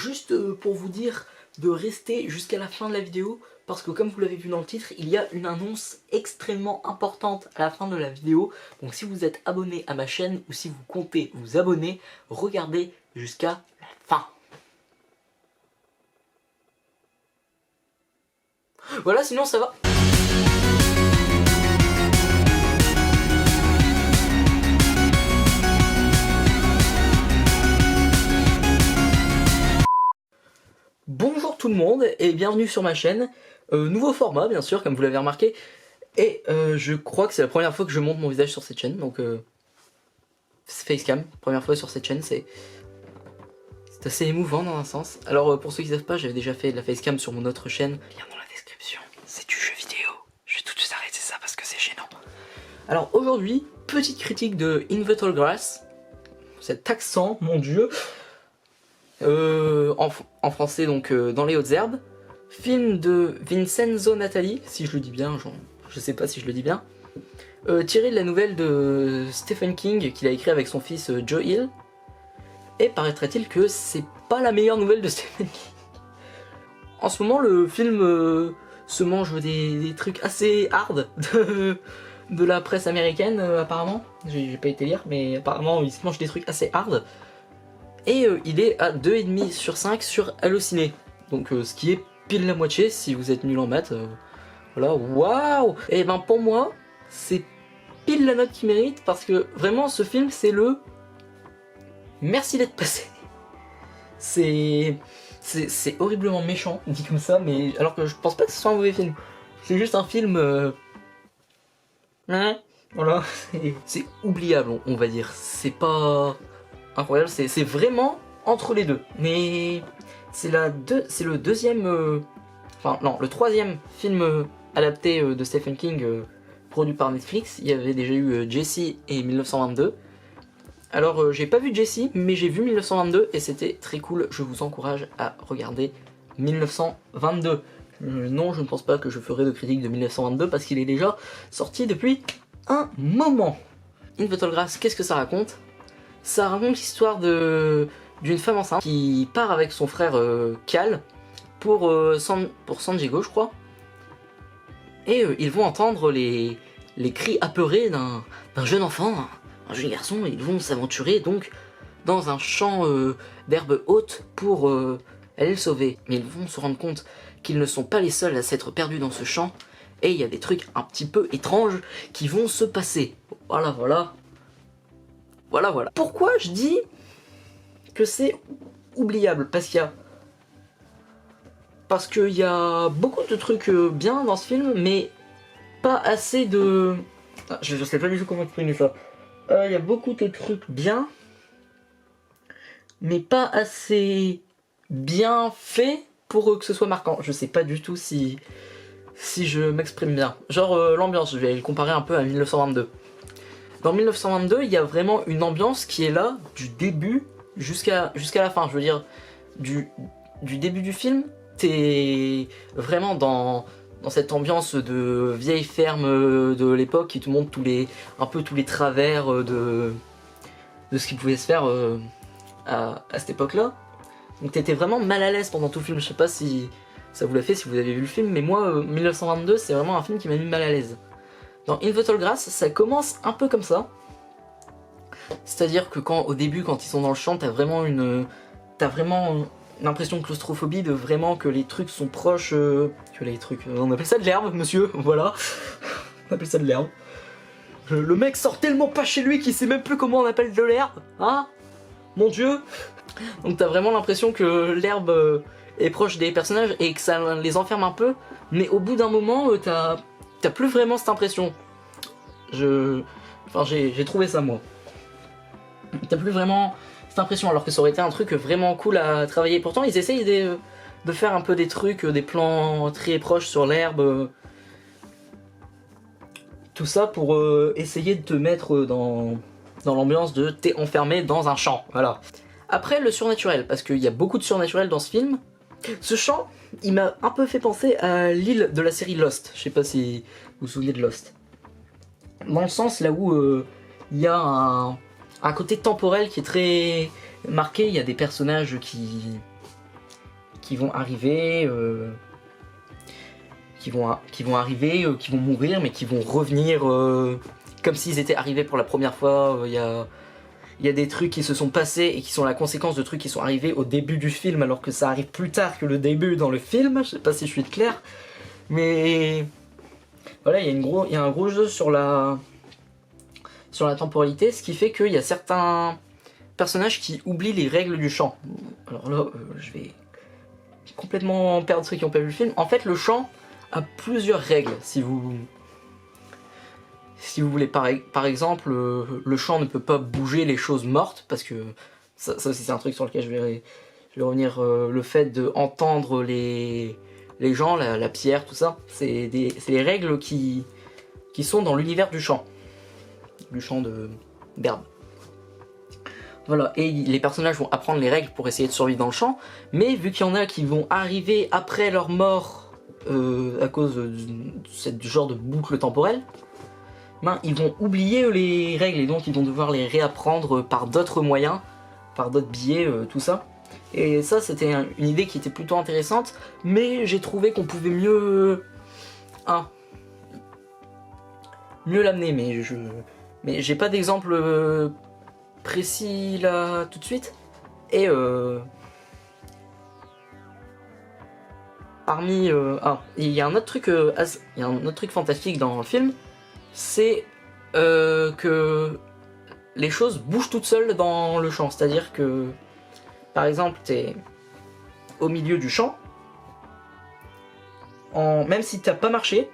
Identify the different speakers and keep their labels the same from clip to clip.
Speaker 1: juste pour vous dire de rester jusqu'à la fin de la vidéo, parce que comme vous l'avez vu dans le titre, il y a une annonce extrêmement importante à la fin de la vidéo. Donc si vous êtes abonné à ma chaîne ou si vous comptez vous abonner, regardez jusqu'à la fin. Voilà, sinon ça va. Bonjour tout le monde et bienvenue sur ma chaîne. Nouveau format bien sûr comme vous l'avez remarqué. Et je crois que c'est la première fois que je montre mon visage sur cette chaîne. Donc c'est facecam, première fois sur cette chaîne, c'est assez émouvant dans un sens. Alors pour ceux qui ne savent pas, j'avais déjà fait de la facecam sur mon autre chaîne. Lien dans la description, c'est du jeu vidéo. Je vais tout de suite arrêter ça parce que c'est gênant. Alors aujourd'hui, petite critique de In the Tall Grass. Cet accent, mon dieu. En français donc Dans les hautes herbes, film de Vincenzo Natali, si je le dis bien, je sais pas si je le dis bien, tiré de la nouvelle de Stephen King qu'il a écrit avec son fils Joe Hill, et paraîtrait-il que c'est pas la meilleure nouvelle de Stephen King. En ce moment le film se mange des trucs assez hard de la presse américaine apparemment, j'ai pas été lire mais apparemment il se mange des trucs assez hard. Et il est à 2,5 sur 5 sur Allociné. Donc ce qui est pile la moitié si vous êtes nul en maths. Voilà, waouh. Et ben pour moi, c'est pile la note qu'il mérite parce que vraiment ce film c'est le merci d'être passé. C'est horriblement méchant dit comme ça, mais alors que je pense pas que ce soit un mauvais film. C'est juste un film voilà, c'est oubliable on va dire. C'est pas incroyable, c'est vraiment entre les deux. Mais c'est le deuxième, enfin non, le troisième film adapté de Stephen King produit par Netflix. Il y avait déjà eu Jessie et 1922. Alors j'ai pas vu Jessie, mais j'ai vu 1922 et c'était très cool. Je vous encourage à regarder 1922. Non, je ne pense pas que je ferai de critique de 1922 parce qu'il est déjà sorti depuis un moment. In the Tall Grass, qu'est-ce que ça raconte ? Ça raconte l'histoire d'une femme enceinte qui part avec son frère Cal pour San Diego, je crois. Et ils vont entendre les cris apeurés d'un jeune enfant, un jeune garçon, et ils vont s'aventurer donc dans un champ d'herbe haute pour aller le sauver. Mais ils vont se rendre compte qu'ils ne sont pas les seuls à s'être perdus dans ce champ, et il y a des trucs un petit peu étranges qui vont se passer. Voilà. Voilà. Pourquoi je dis que c'est oubliable? Parce qu'il y a beaucoup de trucs bien dans ce film, mais pas assez de... Ah, je sais pas du tout comment exprimer ça. Il y a beaucoup de trucs bien, mais pas assez bien fait pour que ce soit marquant. Je sais pas du tout si je m'exprime bien. Genre l'ambiance, je vais le comparer un peu à 1922. Dans 1922, il y a vraiment une ambiance qui est là du début jusqu'à la fin. Je veux dire, du début du film, t'es vraiment dans cette ambiance de vieille ferme de l'époque qui te montre un peu tous les travers de ce qui pouvait se faire à cette époque-là. Donc t'étais vraiment mal à l'aise pendant tout le film. Je sais pas si ça vous l'a fait, si vous avez vu le film, mais moi, 1922, c'est vraiment un film qui m'a mis mal à l'aise. Dans In the Tall Grass, ça commence un peu comme ça. C'est-à-dire que au début, quand ils sont dans le champ, t'as vraiment une impression de claustrophobie, de vraiment que les trucs sont proches... que les trucs... on appelle ça de l'herbe, monsieur, voilà. On appelle ça de l'herbe. Le mec sort tellement pas chez lui qu'il sait même plus comment on appelle de l'herbe, hein. Mon dieu. Donc t'as vraiment l'impression que l'herbe est proche des personnages et que ça les enferme un peu, mais au bout d'un moment, t'as plus vraiment cette impression. J'ai trouvé ça moi. T'as plus vraiment cette impression, alors que ça aurait été un truc vraiment cool à travailler. Pourtant ils essayent de faire un peu des trucs, des plans très proches sur l'herbe. Tout ça pour essayer de te mettre dans l'ambiance de t'es enfermé dans un champ, voilà. Après le surnaturel, parce qu'il y a beaucoup de surnaturel dans ce film. Ce champ, il m'a un peu fait penser à l'île de la série Lost. Je sais pas si vous vous souvenez de Lost. Dans le sens là où il y a un côté temporel qui est très marqué. Il y a des personnages qui qui vont arriver, qui vont mourir, mais qui vont revenir comme s'ils étaient arrivés pour la première fois. Il y a des trucs qui se sont passés et qui sont la conséquence de trucs qui sont arrivés au début du film, alors que ça arrive plus tard que le début dans le film. Je sais pas si je suis clair, mais voilà, il y a un gros jeu sur la temporalité, ce qui fait qu'il y a certains personnages qui oublient les règles du chant. Alors là, je vais complètement perdre ceux qui n'ont pas vu le film. En fait, le chant a plusieurs règles, si vous voulez. Par exemple, le chant ne peut pas bouger les choses mortes, parce que ça aussi c'est un truc sur lequel je vais revenir. Le fait d'entendre les gens, la pierre, tout ça, c'est les règles qui sont dans l'univers du chant d'herbe. Voilà, et les personnages vont apprendre les règles pour essayer de survivre dans le champ, mais vu qu'il y en a qui vont arriver après leur mort à cause de ce genre de boucle temporelle, ben, ils vont oublier les règles et donc ils vont devoir les réapprendre par d'autres moyens, par d'autres biais, tout ça. Et ça, c'était une idée qui était plutôt intéressante, mais j'ai trouvé qu'on pouvait mieux l'amener, mais j'ai pas d'exemple précis là tout de suite. Et il y a un autre truc fantastique dans le film, c'est que les choses bougent toutes seules dans le champ. C'est-à-dire que, par exemple, t'es au milieu du champ, même si t'as pas marché,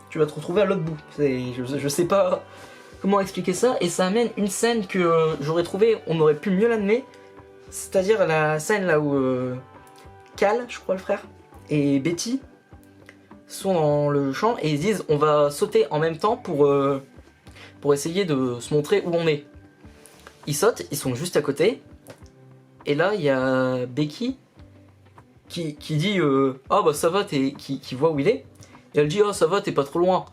Speaker 1: tu vas te retrouver à l'autre bout. Je sais pas comment expliquer ça, et ça amène une scène que j'aurais trouvé, on aurait pu mieux l'amener, c'est-à-dire la scène là où Cal, je crois le frère, et Betty sont dans le champ et ils disent on va sauter en même temps pour essayer de se montrer où on est. Ils sautent, ils sont juste à côté, et là il y a Becky qui dit ah bah ça va, qui voit où il est, et elle dit ah ça va, t'es pas trop loin.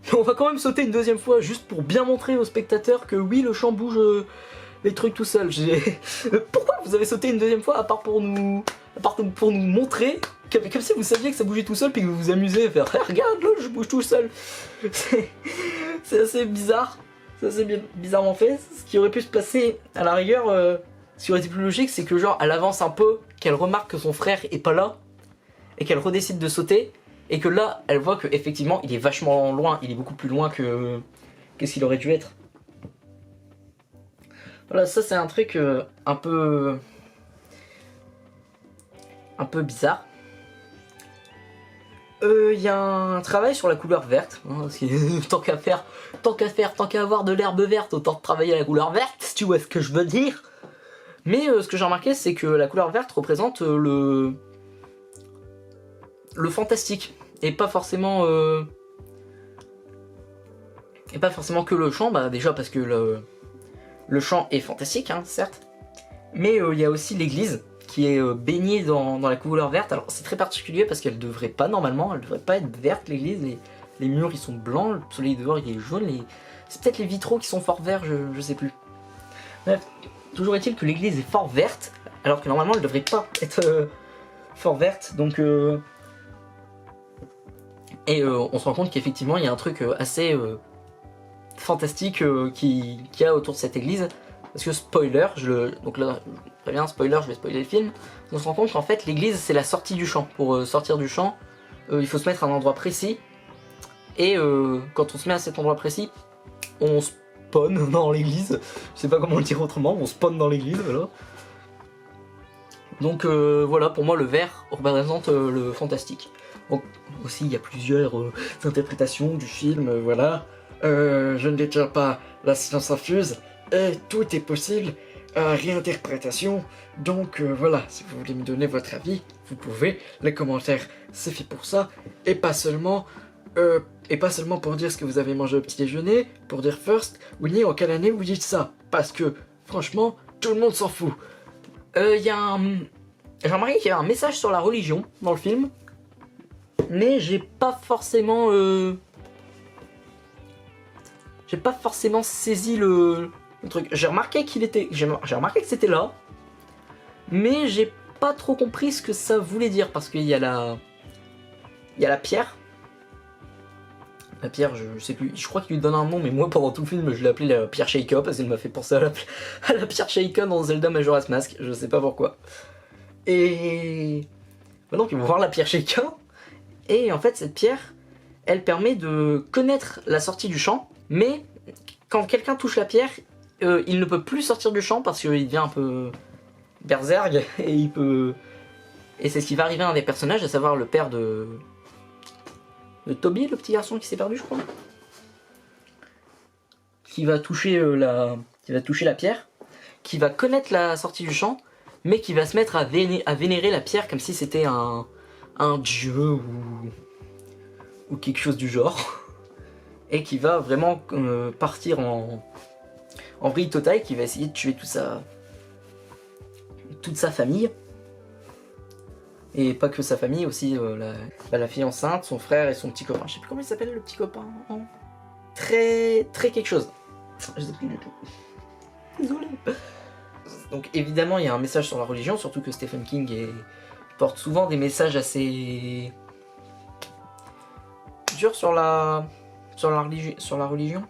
Speaker 1: Mais on va quand même sauter une deuxième fois juste pour bien montrer aux spectateurs que oui, le champ bouge les trucs tout seul. Pourquoi vous avez sauté une deuxième fois à part pour nous montrer comme si vous saviez que ça bougeait tout seul puis que vous vous amusez à faire hey, regarde là, je bouge tout seul. C'est assez bizarre. C'est assez bizarrement fait. Ce qui aurait pu se passer à la rigueur, ce qui aurait été plus logique, c'est que genre elle avance un peu, qu'elle remarque que son frère est pas là et qu'elle redécide de sauter. Et que là, elle voit que effectivement, il est vachement loin, il est beaucoup plus loin que ce qu'il aurait dû être. Voilà, ça c'est un truc un peu bizarre. Il y a un travail sur la couleur verte, hein, parce que tant qu'à avoir de l'herbe verte, autant travailler à la couleur verte, si tu vois ce que je veux dire. Mais ce que j'ai remarqué, c'est que la couleur verte représente le fantastique, et pas forcément que le chant, bah déjà parce que le chant est fantastique, hein, certes, mais il y a aussi l'église qui est baignée dans la couleur verte. Alors c'est très particulier parce qu'elle devrait pas être verte, l'église, les murs ils sont blancs, le soleil dehors il est jaune, c'est peut-être les vitraux qui sont fort verts, je sais plus. Bref, toujours est-il que l'église est fort verte, alors que normalement elle devrait pas être fort verte, donc on se rend compte qu'effectivement il y a un truc assez fantastique qu'il y a autour de cette église. Parce que spoiler, donc là, je préviens, spoiler, je vais spoiler le film. On se rend compte qu'en fait l'église c'est la sortie du champ. Pour sortir du champ, il faut se mettre à un endroit précis. Et quand on se met à cet endroit précis, on spawn dans l'église. Je sais pas comment le dire autrement, on spawn dans l'église, voilà. Donc voilà, pour moi le vert représente le fantastique. Donc aussi il y a plusieurs interprétations du film, voilà. Je ne détiens pas la science infuse et tout est possible à réinterprétation. Donc voilà, si vous voulez me donner votre avis, vous pouvez. Les commentaires, c'est fait pour ça, et pas seulement pour dire ce que vous avez mangé au petit déjeuner, pour dire first, Winnie, en quelle année vous dites ça? Parce que franchement, tout le monde s'en fout. J'ai remarqué qu'il y avait un message sur la religion dans le film, mais j'ai pas forcément saisi le truc. J'ai remarqué que c'était là, mais j'ai pas trop compris ce que ça voulait dire, parce qu'il y a la pierre. La pierre, je sais plus, je crois qu'il lui donne un nom, mais moi pendant tout le film je l'ai appelée la pierre Sheikah parce qu'elle m'a fait penser à la pierre Sheikah dans Zelda Majora's Mask, je sais pas pourquoi. Et donc ils vont voir la pierre Sheikah, et en fait cette pierre, elle permet de connaître la sortie du champ, mais quand quelqu'un touche la pierre, il ne peut plus sortir du champ parce qu'il devient un peu berserk, et il peut... Et c'est ce qui va arriver à un des personnages, à savoir le père de Toby, le petit garçon qui s'est perdu, je crois. Qui va toucher la pierre, qui va connaître la sortie du champ, mais qui va se mettre à vénérer la pierre comme si c'était un dieu ou quelque chose du genre. Et qui va vraiment partir en vrille totale, qui va essayer de tuer toute sa famille. Et pas que sa famille, aussi la fille enceinte, son frère et son petit copain. Je sais plus comment il s'appelle le petit copain. Très quelque chose. Je sais plus du tout. Désolé. Donc évidemment il y a un message sur la religion, surtout que Stephen King porte souvent des messages assez durs sur la religion.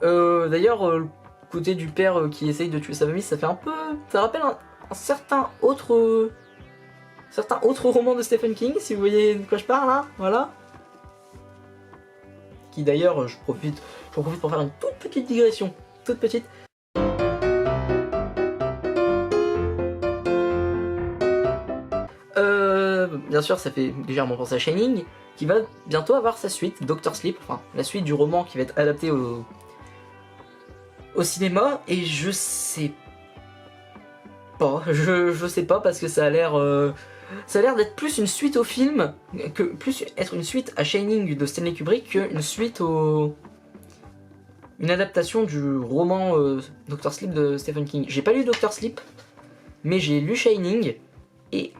Speaker 1: D'ailleurs le côté du père qui essaye de tuer sa famille, ça fait un peu... Ça rappelle un certain autre roman de Stephen King, si vous voyez de quoi je parle, hein, voilà. Qui d'ailleurs, j'en profite pour faire une toute petite digression, toute petite. Bien sûr, ça fait légèrement penser à Shining, qui va bientôt avoir sa suite, Dr. Sleep, enfin la suite du roman qui va être adapté au cinéma, et je sais pas, je sais pas, parce que ça a l'air d'être plus une suite au film, que plus être une suite à Shining de Stanley Kubrick qu'une suite une adaptation du roman Dr. Sleep de Stephen King. J'ai pas lu Dr. Sleep, mais j'ai lu Shining, et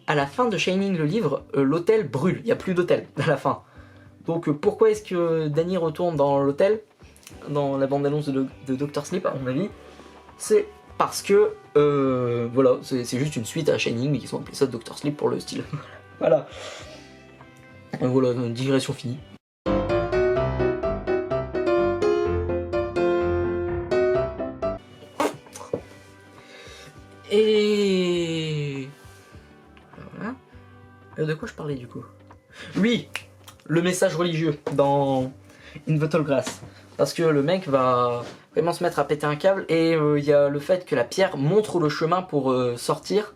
Speaker 1: à la fin de Shining, le livre, l'hôtel brûle, il n'y a plus d'hôtel à la fin. Donc pourquoi est-ce que Danny retourne dans l'hôtel, dans la bande-annonce de Dr. Sleep, à mon avis, c'est parce que, voilà, c'est juste une suite à Shining, mais qu'ils ont appelé ça Dr. Sleep pour le style. Voilà. Voilà, une digression finie. Et... Voilà. De quoi je parlais du coup? Oui, le message religieux dans Invincible Grass. Parce que le mec va vraiment se mettre à péter un câble, et il y a le fait que la pierre montre le chemin pour sortir.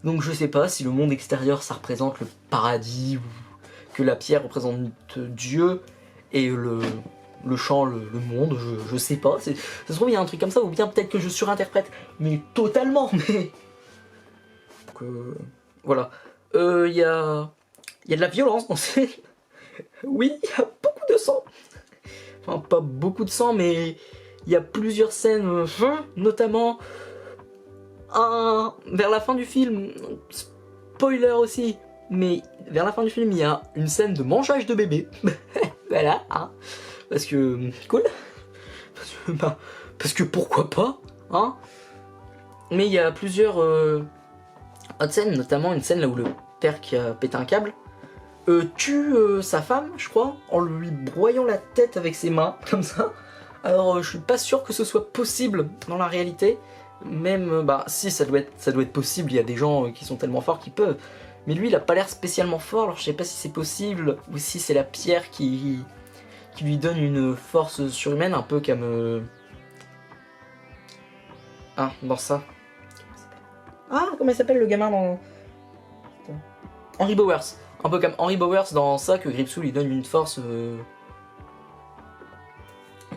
Speaker 1: Donc je sais pas si le monde extérieur ça représente le paradis, ou que la pierre représente Dieu, et le champ, le monde, je sais pas. Ça se trouve il y a un truc comme ça, ou bien peut-être que je surinterprète, mais totalement, mais... Donc, voilà. Il y a de la violence dans ces... Oui, il y a beaucoup de sang. Enfin, pas beaucoup de sang, mais il y a plusieurs scènes, notamment vers la fin du film, spoiler aussi, mais vers la fin du film, il y a une scène de mangeage de bébé. Voilà, hein, parce que cool, parce que pourquoi pas, hein. Mais il y a plusieurs autres scènes, notamment une scène là où le père qui a pété un câble tue sa femme, je crois, en lui broyant la tête avec ses mains, comme ça. Alors je suis pas sûr que ce soit possible dans la réalité, même, bah si, ça doit être possible, il y a des gens qui sont tellement forts qui peuvent, mais lui il a pas l'air spécialement fort, alors je sais pas si c'est possible, ou si c'est la pierre qui lui donne une force surhumaine, un peu comme... Ah, dans ça. Ah, comment il s'appelle le gamin dans... Henry Bowers. Un peu comme Henry Bowers dans ça, que Gripsou lui donne une force...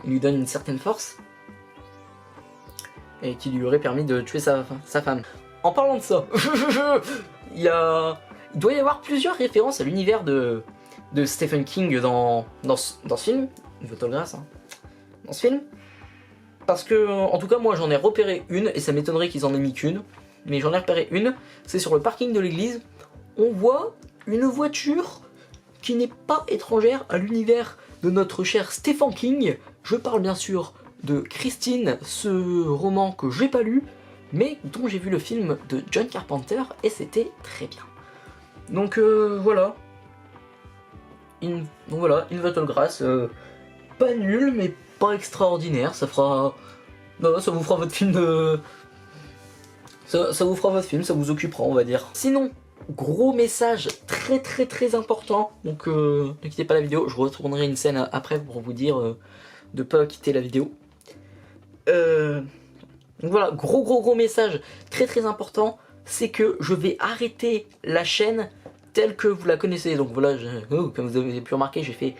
Speaker 1: Il lui donne une certaine force. Et qui lui aurait permis de tuer sa femme. En parlant de ça, il doit y avoir plusieurs références à l'univers de Stephen King dans ce film. Invincible Grass, hein. Dans ce film. Parce que, en tout cas, moi j'en ai repéré une, et ça m'étonnerait qu'ils en aient mis qu'une. Mais j'en ai repéré une, c'est sur le parking de l'église. On voit une voiture qui n'est pas étrangère à l'univers de notre cher Stephen King. Je parle bien sûr de Christine, ce roman que j'ai pas lu, mais dont j'ai vu le film de John Carpenter et c'était très bien. Donc voilà. Donc voilà, In Battle Grass, pas nul mais pas extraordinaire, ça fera... Non, ça vous fera votre film de... Ça vous fera votre film, ça vous occupera on va dire. Sinon, gros message très important, donc ne quittez pas la vidéo, je retournerai une scène après pour vous dire de pas quitter la vidéo. Donc voilà, gros message très important, c'est que je vais arrêter la chaîne telle que vous la connaissez. Donc voilà, comme vous avez pu remarquer, j'ai fait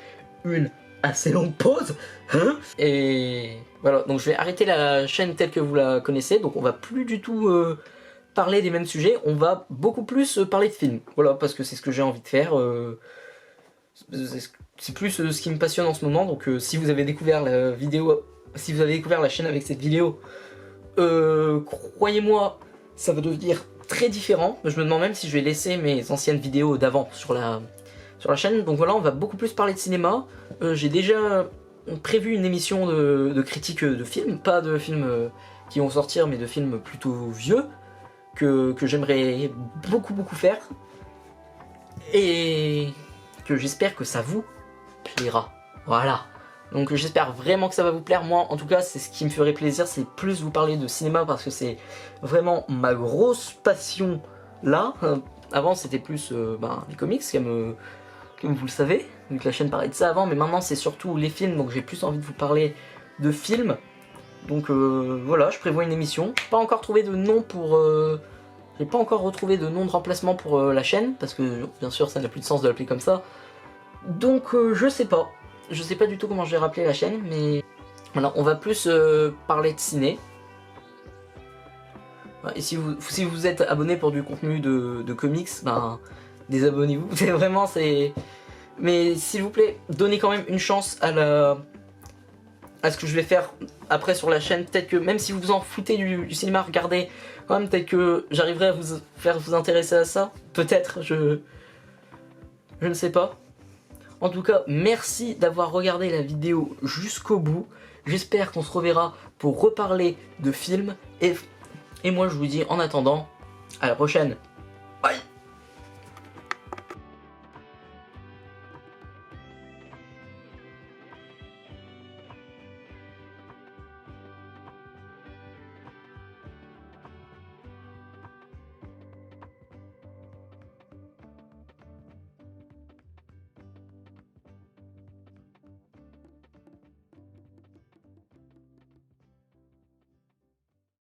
Speaker 1: une assez longue pause, hein, et voilà, donc je vais arrêter la chaîne telle que vous la connaissez, donc on va plus du tout parler des mêmes sujets, on va beaucoup plus parler de films, voilà, parce que c'est ce que j'ai envie de faire, c'est plus ce qui me passionne en ce moment, donc si vous avez découvert la vidéo, si vous avez découvert la chaîne avec cette vidéo, croyez-moi, ça va devenir très différent. Je me demande même si je vais laisser mes anciennes vidéos d'avant sur la chaîne. Donc voilà, on va beaucoup plus parler de cinéma. J'ai déjà prévu une émission de critique de films, pas de films qui vont sortir, mais de films plutôt vieux, que j'aimerais beaucoup faire. Et que j'espère que ça vous plaira. Voilà. Donc j'espère vraiment que ça va vous plaire. Moi en tout cas c'est ce qui me ferait plaisir, c'est plus vous parler de cinéma parce que c'est vraiment ma grosse passion là. Avant c'était plus les comics comme vous le savez, vu que la chaîne parlait de ça avant, mais maintenant c'est surtout les films, donc j'ai plus envie de vous parler de films. Donc voilà, je prévois une émission. J'ai pas encore trouvé de nom pour... j'ai pas encore retrouvé de nom de remplacement pour la chaîne, parce que bien sûr ça n'a plus de sens de l'appeler comme ça. Donc je sais pas. Je sais pas du tout comment je vais rappeler la chaîne, mais voilà, on va plus parler de ciné. Et si vous êtes abonné pour du contenu de comics, ben désabonnez-vous. C'est vraiment Mais s'il vous plaît, donnez quand même une chance à ce que je vais faire après sur la chaîne. Peut-être que même si vous vous en foutez du cinéma, regardez quand même, peut-être que j'arriverai à vous faire vous intéresser à ça. Peut-être, je ne sais pas. En tout cas, merci d'avoir regardé la vidéo jusqu'au bout. J'espère qu'on se reverra pour reparler de films. Et moi, je vous dis en attendant, à la prochaine.